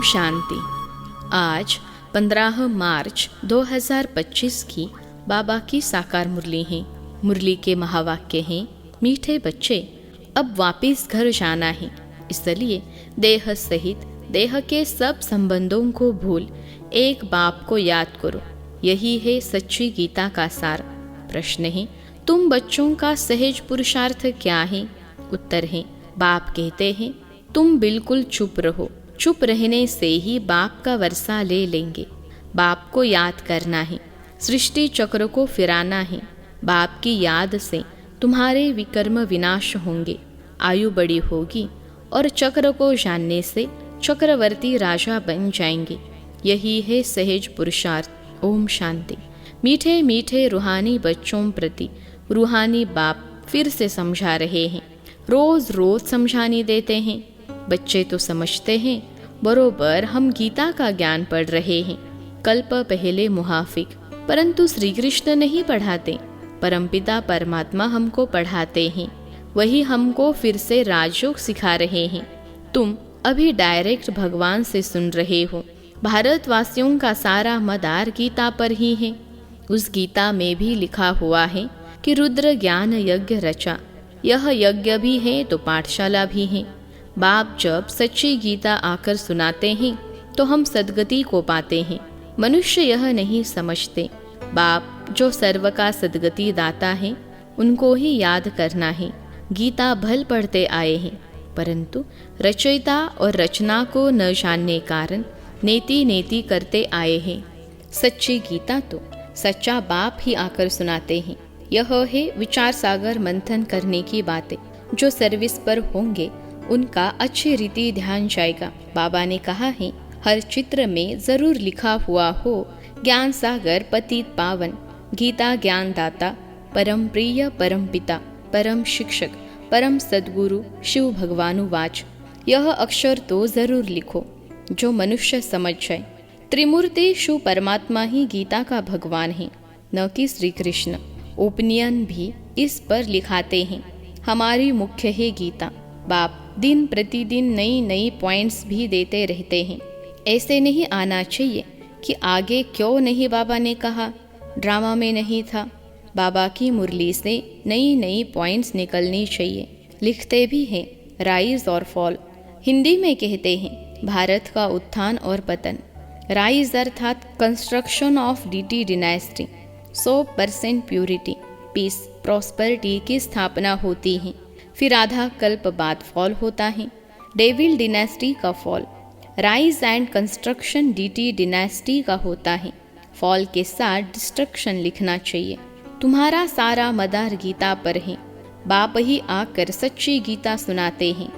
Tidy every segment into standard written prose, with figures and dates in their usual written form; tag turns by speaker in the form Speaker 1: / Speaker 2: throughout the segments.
Speaker 1: शांति। आज 15 मार्च 2025 की बाबा की साकार मुरली है। मुरली के महावाक्य हैं, मीठे बच्चे अब वापिस घर जाना है, इसलिए देह सहित देह के सब संबंधों को भूल एक बाप को याद करो। यही है सच्ची गीता का सार। प्रश्न है, तुम बच्चों का सहज पुरुषार्थ क्या है? उत्तर है, बाप कहते हैं तुम बिल्कुल चुप रहो। चुप रहने से ही बाप का वर्षा ले लेंगे। बाप को याद करना है, सृष्टि चक्र को फिराना है। बाप की याद से तुम्हारे विकर्म विनाश होंगे, आयु बड़ी होगी और चक्र को जानने से चक्रवर्ती राजा बन जाएंगे। यही है सहज पुरुषार्थ। ओम शांति। मीठे मीठे रूहानी बच्चों प्रति रूहानी बाप फिर से समझा रहे हैं। रोज रोज समझाने देते हैं। बच्चे तो समझते हैं, बरोबर हम गीता का ज्ञान पढ़ रहे हैं। कल्प पहले मुहाफिक, परंतु श्री कृष्ण नहीं पढ़ाते। परमपिता परमात्मा हमको पढ़ाते हैं, वही हमको फिर से राजयोग सिखा रहे हैं। तुम अभी डायरेक्ट भगवान से सुन रहे हो। भारतवासियों का सारा मदार गीता पर ही है। उस गीता में भी लिखा हुआ है कि रुद्र ज्ञान यज्ञ रचा। यह यज्ञ भी है तो पाठशाला भी है। बाप जब सच्ची गीता आकर सुनाते हैं तो हम सद्गति को पाते हैं। मनुष्य यह नहीं समझते। बाप जो सर्व का सद्गति दाता है, उनको ही याद करना है। गीता भल पढ़ते आए हैं, परंतु रचयिता और रचना को न जानने कारण नेति नेति करते आए हैं। सच्ची गीता तो सच्चा बाप ही आकर सुनाते हैं। यह है विचार सागर मंथन करने की बातें। जो सर्विस पर होंगे उनका अच्छी रीति ध्यान जाएगा। बाबा ने कहा है, हर चित्र में जरूर लिखा हुआ हो ज्ञान सागर पतित पावन, गीता ज्ञान दाता, परम प्रिय परम पिता, परम शिक्षक, परम सद्गुरु शिव भगवानुवाच। यह अक्षर तो जरूर लिखो जो मनुष्य समझ जाए। त्रिमूर्ति शिव परमात्मा ही गीता का भगवान है, न कि श्री कृष्ण। ओपिनियन भी इस पर लिखाते हैं। हमारी मुख्य है गीता। बाप दिन प्रतिदिन नई नई पॉइंट्स भी देते रहते हैं। ऐसे नहीं आना चाहिए कि आगे क्यों नहीं बाबा ने कहा, ड्रामा में नहीं था। बाबा की मुरली से नई नई पॉइंट्स निकलनी चाहिए। लिखते भी हैं राइज और फॉल। हिंदी में कहते हैं भारत का उत्थान और पतन। राइज अर्थात construction of DT dynasty. 100% purity, peace, prosperity की स्थापना होती है। फिर आधा कल्प बाद फॉल होता है, डेविल डिनेस्टी का फॉल। राइज एंड कंस्ट्रक्शन डीटी डिनेस्टी का होता है। फॉल के साथ डिस्ट्रक्शन लिखना चाहिए। तुम्हारा सारा मदार गीता पर है। बाप ही आकर सच्ची गीता सुनाते हैं।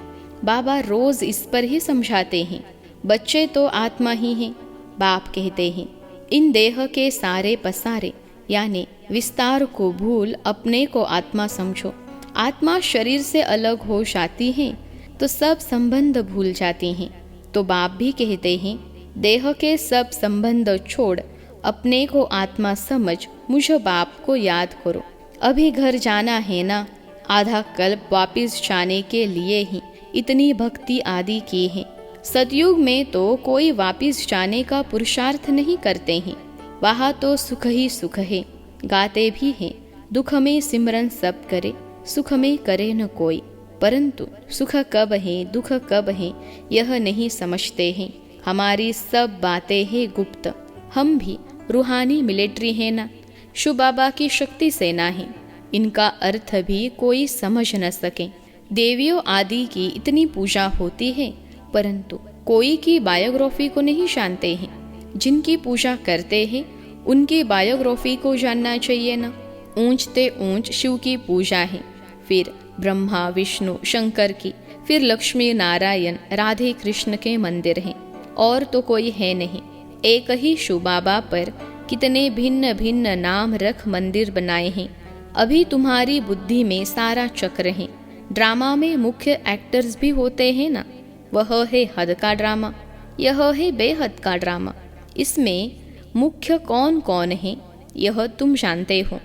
Speaker 1: बाबा रोज इस पर ही समझाते हैं। बच्चे तो आत्मा ही हैं। बाप कहते हैं, इन देह के सारे पसारे यानी विस्तार को भूल अपने को आत्मा समझो। आत्मा शरीर से अलग हो जाती है तो सब संबंध भूल जाती हैं। तो बाप भी कहते हैं, देह के सब संबंध छोड़ अपने को आत्मा समझ मुझ बाप को याद करो। अभी घर जाना है ना, आधा कल्प वापिस जाने के लिए ही इतनी भक्ति आदि की है। सतयुग में तो कोई वापिस जाने का पुरुषार्थ नहीं करते हैं। वहाँ तो सुख ही सुख है। गाते भी हैं, दुख में सिमरन सब करे, सुख में करे न कोई। परंतु सुख कब है दुख कब है यह नहीं समझते हैं। हमारी सब बातें हैं गुप्त। हम भी रूहानी मिलिट्री है ना, शिव बाबा की शक्ति सेना है। इनका अर्थ भी कोई समझ न सके। देवियों आदि की इतनी पूजा होती है, परंतु कोई की बायोग्राफी को नहीं जानते हैं। जिनकी पूजा करते हैं उनकी बायोग्राफी को जानना चाहिए ना। ऊंचते ऊंच शिव की पूजा है, फिर ब्रह्मा विष्णु शंकर की, फिर लक्ष्मी नारायण राधे कृष्ण के मंदिर हैं, और तो कोई है नहीं। एक ही शिव बाबा पर कितने भिन्न भिन्न नाम रख मंदिर बनाए हैं। अभी तुम्हारी बुद्धि में सारा चक्र है। ड्रामा में मुख्य एक्टर्स भी होते हैं ना, वह है हद का ड्रामा, यह है बेहद का ड्रामा। इसमें मुख्य कौन कौन है यह तुम जानते हो।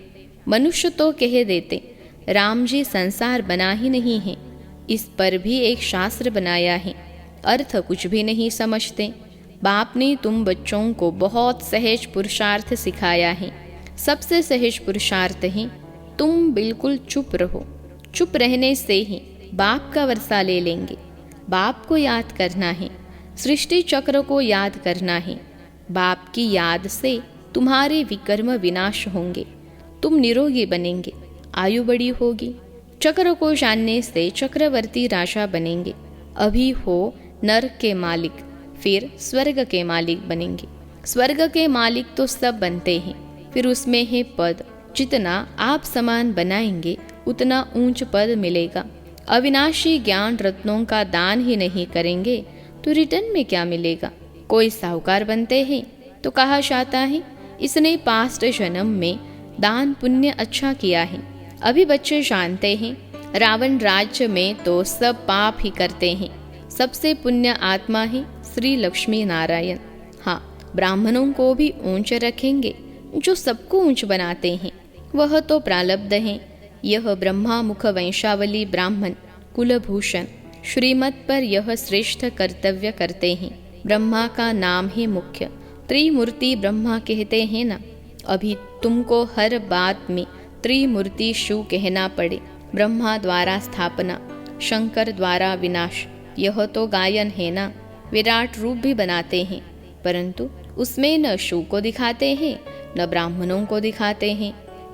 Speaker 1: मनुष्य तो कह देते राम जी संसार बना ही नहीं है, इस पर भी एक शास्त्र बनाया है। अर्थ कुछ भी नहीं समझते। बाप ने तुम बच्चों को बहुत सहज पुरुषार्थ सिखाया है। सबसे सहज पुरुषार्थ है तुम बिल्कुल चुप रहो। चुप रहने से ही बाप का वर्षा ले लेंगे। बाप को याद करना है, सृष्टि चक्र को याद करना है। बाप की याद से तुम्हारे विकर्म विनाश होंगे, तुम निरोगी बनेंगे, आयु बड़ी होगी। चक्र को जानने से चक्रवर्ती राजा बनेंगे। अभी हो नरक के मालिक, फिर स्वर्ग के मालिक बनेंगे। स्वर्ग के मालिक तो सब बनते हैं, फिर उसमें है पद। जितना आप समान बनाएंगे उतना ऊंच पद मिलेगा। अविनाशी ज्ञान रत्नों का दान ही नहीं करेंगे तो रिटर्न में क्या मिलेगा? कोई साहूकार बनते हैं तो कहा जाता है इसने पास्ट जन्म में दान पुण्य अच्छा किया है। अभी बच्चे जानते हैं रावण राज्य में तो सब पाप ही करते हैं। सबसे पुण्य आत्मा है श्री लक्ष्मी नारायण। हाँ, ब्राह्मणों को भी ऊंच रखेंगे। जो सबको ऊंच बनाते हैं वह तो प्रारब्ध है। यह ब्रह्मा मुख वंशावली ब्राह्मण कुलभूषण श्रीमत पर यह श्रेष्ठ कर्तव्य करते हैं। ब्रह्मा का नाम है मुख्य। त्रिमूर्ति ब्रह्मा कहते हैं ना। अभी तुमको हर बात में त्रिमूर्ति शु कहना पड़े। ब्रह्मा द्वारा स्थापना, शंकर द्वारा विनाश, यह तो गायन है ना। विराट रूप भी बनाते हैं परंतु उसमें न शु को दिखाते हैं न ब्राह्मणों को दिखाते हैं।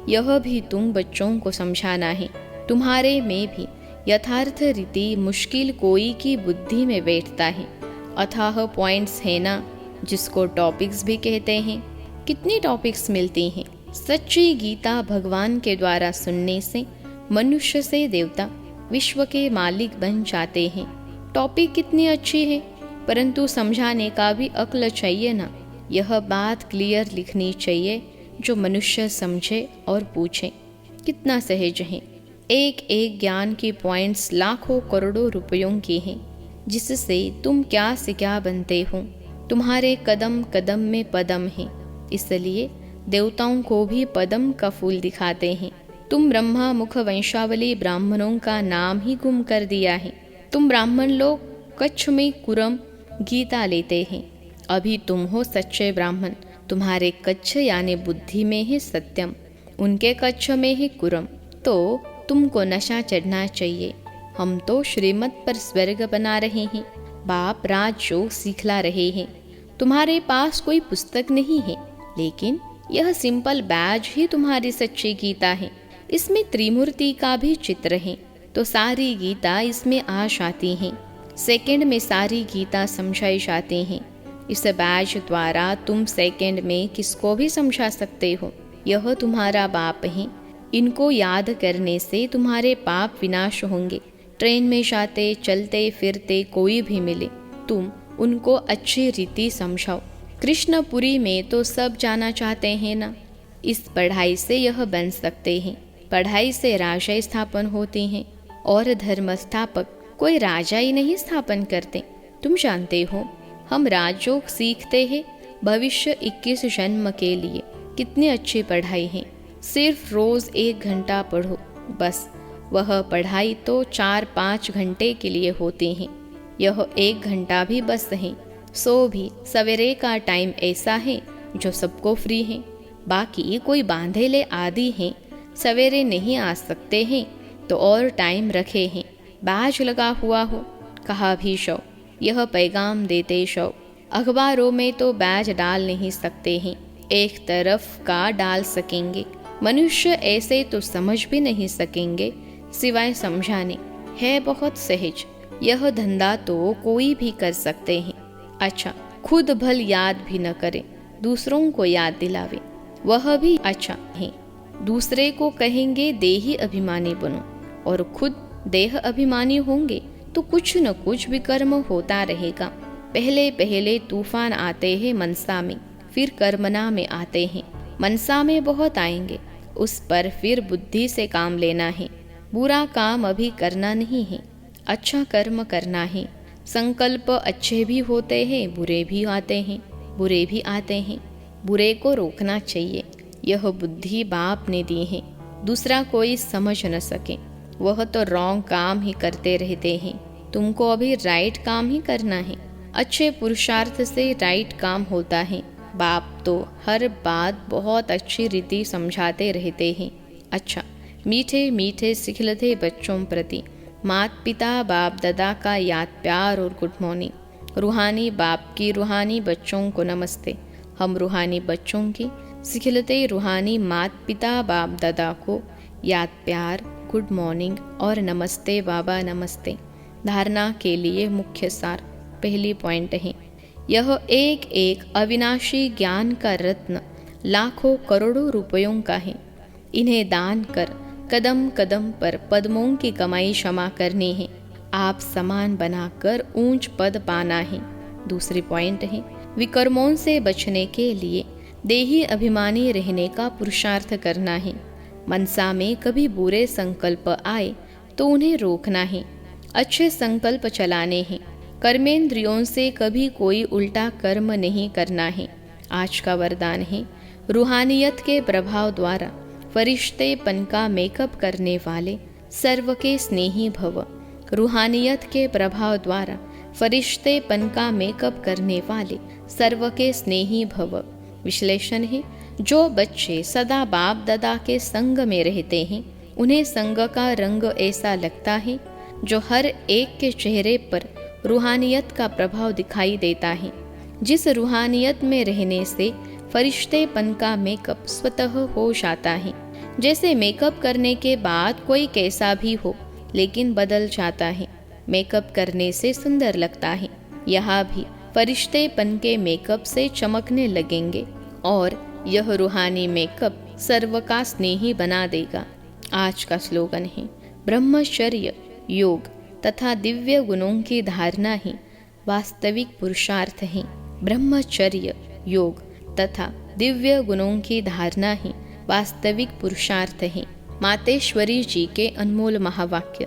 Speaker 1: यह भी तुम बच्चों को समझाना है। तुम्हारे में भी यथार्थ रीति मुश्किल कोई की बुद्धि में बैठता है। अथाह पॉइंट्स है ना, जिसको टॉपिक्स भी कहते हैं। कितनी टॉपिक्स मिलती हैं। सच्ची गीता भगवान के द्वारा सुनने से मनुष्य से देवता विश्व के मालिक बन जाते हैं। टॉपिक कितनी अच्छी है परंतु समझाने का भी अक्ल चाहिए ना। यह बात क्लियर लिखनी चाहिए जो मनुष्य समझे और पूछे। कितना सहज है। एक एक ज्ञान की पॉइंट्स लाखों करोड़ों रुपयों की हैं, जिससे तुम क्या से क्या बनते हो। तुम्हारे कदम कदम में पदम है, इसलिए देवताओं को भी पदम का फूल दिखाते हैं। तुम ब्रह्मा मुख वंशावली ब्राह्मणों का नाम ही गुम कर दिया है। तुम ब्राह्मण लोग कच्छ में कुरम गीता लेते हैं। अभी तुम हो सच्चे ब्राह्मण। तुम्हारे कच्छ यानी बुद्धि में है सत्यम, उनके कच्छ में है कुरम। तो तुमको नशा चढ़ना चाहिए। हम तो श्रीमत पर स्वर्ग बना रहे हैं। बाप राजयोग सिखला रहे हैं। तुम्हारे पास कोई पुस्तक नहीं है, लेकिन यह सिंपल बैज ही तुम्हारी सच्ची गीता है। इसमें त्रिमूर्ति का भी चित्र है, तो सारी गीता इसमें आ जाती है। सेकंड में सारी गीता समझाई जाती हैं। इस बैज द्वारा तुम सेकंड में किसको भी समझा सकते हो। यह तुम्हारा बाप है। इनको याद करने से तुम्हारे पाप विनाश होंगे। ट्रेन में जाते चलते फिरते कोई भी मिले, तुम उनको अच्छी रीति समझाओ। कृष्णपुरी में तो सब जाना चाहते हैं ना। इस पढ़ाई से यह बन सकते हैं। पढ़ाई से राजा स्थापन होते हैं और धर्म स्थापक कोई राजा ही नहीं स्थापन करते। तुम जानते हो हम राजयोग सीखते हैं भविष्य 21 जन्म के लिए। कितनी अच्छी पढ़ाई है। सिर्फ रोज 1 घंटा पढ़ो बस। वह पढ़ाई तो 4-5 घंटे के लिए होती है। यह 1 घंटा भी बस है। सो भी सवेरे का टाइम ऐसा है जो सबको फ्री है। बाकी कोई बांधेले आदि हैं, सवेरे नहीं आ सकते हैं तो और टाइम रखे हैं। बैज लगा हुआ हो, कहा भी शो, यह पैगाम देते शो। अखबारों में तो बैज डाल नहीं सकते हैं, एक तरफ का डाल सकेंगे। मनुष्य ऐसे तो समझ भी नहीं सकेंगे सिवाय समझाने। है बहुत सहज। यह धंधा तो कोई भी कर सकते हैं। अच्छा, खुद भल याद भी न करे, दूसरों को याद दिलावे, वह भी अच्छा है। दूसरे को कहेंगे देही अभिमानी बनो और खुद देह अभिमानी होंगे तो कुछ न कुछ विकर्म होता रहेगा। पहले पहले तूफान आते हैं मनसा में, फिर कर्मना में आते हैं। मनसा में बहुत आएंगे, उस पर फिर बुद्धि से काम लेना है। बुरा काम अभी करना नहीं है, अच्छा कर्म करना है। संकल्प अच्छे भी होते हैं, बुरे भी आते हैं, बुरे भी आते हैं। बुरे को रोकना चाहिए। यह बुद्धि बाप ने दी है, दूसरा कोई समझ न सके। वह तो रॉन्ग काम ही करते रहते हैं। तुमको अभी राइट काम ही करना है। अच्छे पुरुषार्थ से राइट काम होता है। बाप तो हर बात बहुत अच्छी रीति समझाते रहते हैं। अच्छा, मीठे मीठे सिखलते बच्चों प्रति माता पिता बाप दादा का याद प्यार और गुड मॉर्निंग। रूहानी बाप की रूहानी बच्चों को नमस्ते। हम रूहानी बच्चों की सिखलते रूहानी माता पिता बाप दादा को याद प्यार गुड मॉर्निंग और नमस्ते बाबा नमस्ते। धारणा के लिए मुख्य सार पहली पॉइंट है, यह एक एक अविनाशी ज्ञान का रत्न लाखों करोड़ों रुपयों का है। इन्हें दान कर कदम कदम पर पद्मों की कमाई क्षमा करनी है। आप समान बनाकर ऊंच पद पाना है। दूसरी पॉइंट है, विकर्मों से बचने के लिए देही अभिमानी रहने का पुरुषार्थ करना है। मनसा में कभी बुरे संकल्प आए तो उन्हें रोकना है, अच्छे संकल्प चलाने हैं। कर्मेंद्रियों से कभी कोई उल्टा कर्म नहीं करना है। आज का वरदान है, रूहानियत के प्रभाव द्वारा फरिश्तेपन का मेकअप करने वाले सर्व के स्नेही भव। रूहानियत के प्रभाव द्वारा फरिश्तेपन का मेकअप करने वाले सर्व के स्नेही भव। विश्लेषण है, जो बच्चे सदा बाप दादा के संग में रहते हैं उन्हें संग का रंग ऐसा लगता है जो हर एक के चेहरे पर रूहानियत का प्रभाव दिखाई देता है। जिस रूहानियत में रहने से फरिश्तेपन का मेकअप स्वतः हो जाता है। जैसे मेकअप करने के बाद कोई कैसा भी हो लेकिन बदल जाता है, मेकअप करने से सुंदर लगता है। यहाँ भी फरिश्तेपन के मेकअप से चमकने लगेंगे और यह रूहानी मेकअप सर्व का स्नेही बना देगा। आज का स्लोगन है, ब्रह्मचर्य योग तथा दिव्य गुणों की धारणा ही वास्तविक पुरुषार्थ है। ब्रह्मचर्य योग तथा दिव्य गुणों की धारणा ही वास्तविक पुरुषार्थ है। मातेश्वरी जी के अनमोल महावाक्य।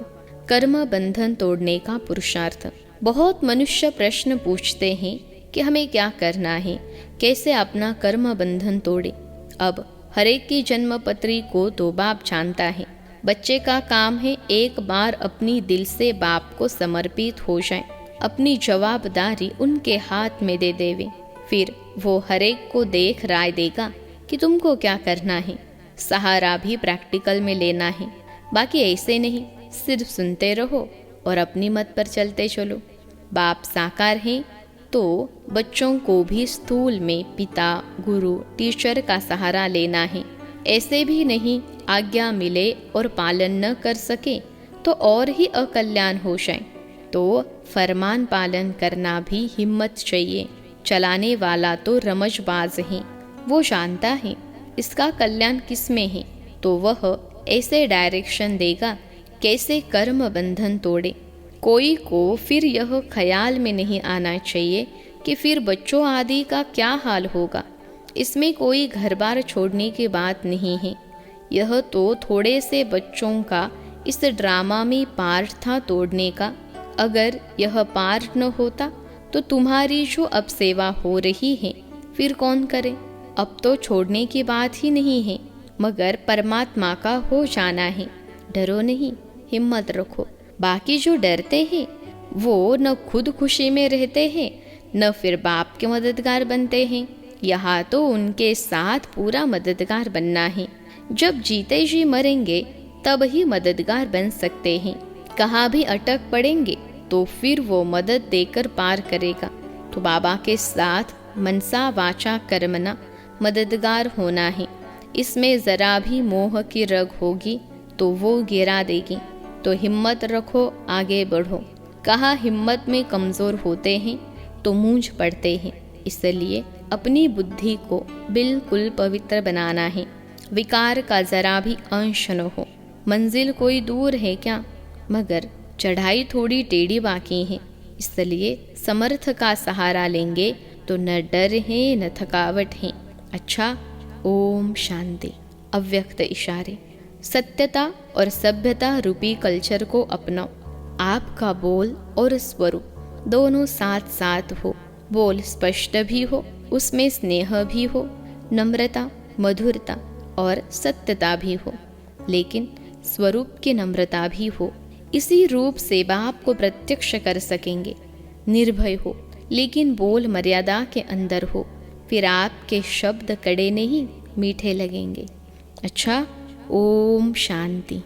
Speaker 1: कर्म बंधन तोड़ने का पुरुषार्थ। बहुत मनुष्य प्रश्न पूछते हैं कि हमें क्या करना है, कैसे अपना कर्म बंधन तोड़े। अब हरेक की जन्म पत्री को तो बाप जानता है। बच्चे का काम है एक बार अपनी दिल से बाप को समर्पित हो जाए, अपनी जवाबदारी उनके हाथ में दे देवे। फिर वो हरेक को देख राय देगा कि तुमको क्या करना है। सहारा भी प्रैक्टिकल में लेना है, बाकी ऐसे नहीं सिर्फ सुनते रहो और अपनी मत पर चलते चलो। बाप साकार हैं तो बच्चों को भी स्थूल में पिता गुरु टीचर का सहारा लेना है। ऐसे भी नहीं आज्ञा मिले और पालन न कर सके तो और ही अकल्याण हो जाए। तो फरमान पालन करना भी हिम्मत चाहिए। चलाने वाला तो रमजबाज है, वो जानता है इसका कल्याण किस में है, तो वह ऐसे डायरेक्शन देगा कैसे कर्म बंधन तोड़े। कोई को फिर यह ख्याल में नहीं आना चाहिए कि फिर बच्चों आदि का क्या हाल होगा। इसमें कोई घर बार छोड़ने की बात नहीं है। यह तो थोड़े से बच्चों का इस ड्रामा में पार्ट था तोड़ने का। अगर यह पार्ट न होता तो तुम्हारी जो अब सेवा हो रही है फिर कौन करे। अब तो छोड़ने की बात ही नहीं है, मगर परमात्मा का हो जाना है। डरो नहीं, हिम्मत रखो। बाकी जो डरते हैं वो न खुद खुशी में रहते हैं न फिर बाप के मददगार बनते हैं। यहाँ तो उनके साथ पूरा मददगार बनना है। जब जीते जी मरेंगे तब ही मददगार बन सकते हैं। कहाँ भी अटक पड़ेंगे तो फिर वो मदद देकर पार करेगा। तो बाबा के साथ मनसा वाचा कर्मना मददगार होना है। इसमें ज़रा भी मोह की रग होगी तो वो गिरा देगी। तो हिम्मत रखो, आगे बढ़ो। कहाँ हिम्मत में कमज़ोर होते हैं तो मूंझ पड़ते हैं। इसलिए अपनी बुद्धि को बिल्कुल पवित्र बनाना है। विकार का ज़रा भी अंश न हो। मंजिल कोई दूर है क्या, मगर चढ़ाई थोड़ी टेढ़ी बाकी है। इसलिए समर्थ का सहारा लेंगे तो न डर है न थकावट है। अच्छा, ओम शांति। अव्यक्त इशारे। सत्यता और सभ्यता रूपी कल्चर को अपनाओ। आपका बोल और स्वरूप दोनों साथ साथ हो। बोल स्पष्ट भी हो, उसमें स्नेह भी हो, नम्रता मधुरता और सत्यता भी हो, लेकिन स्वरूप की नम्रता भी हो। इसी रूप से बाप को प्रत्यक्ष कर सकेंगे। निर्भय हो, लेकिन बोल मर्यादा के अंदर हो, फिर आपके शब्द कड़े नहीं मीठे लगेंगे। अच्छा, ओम शांति।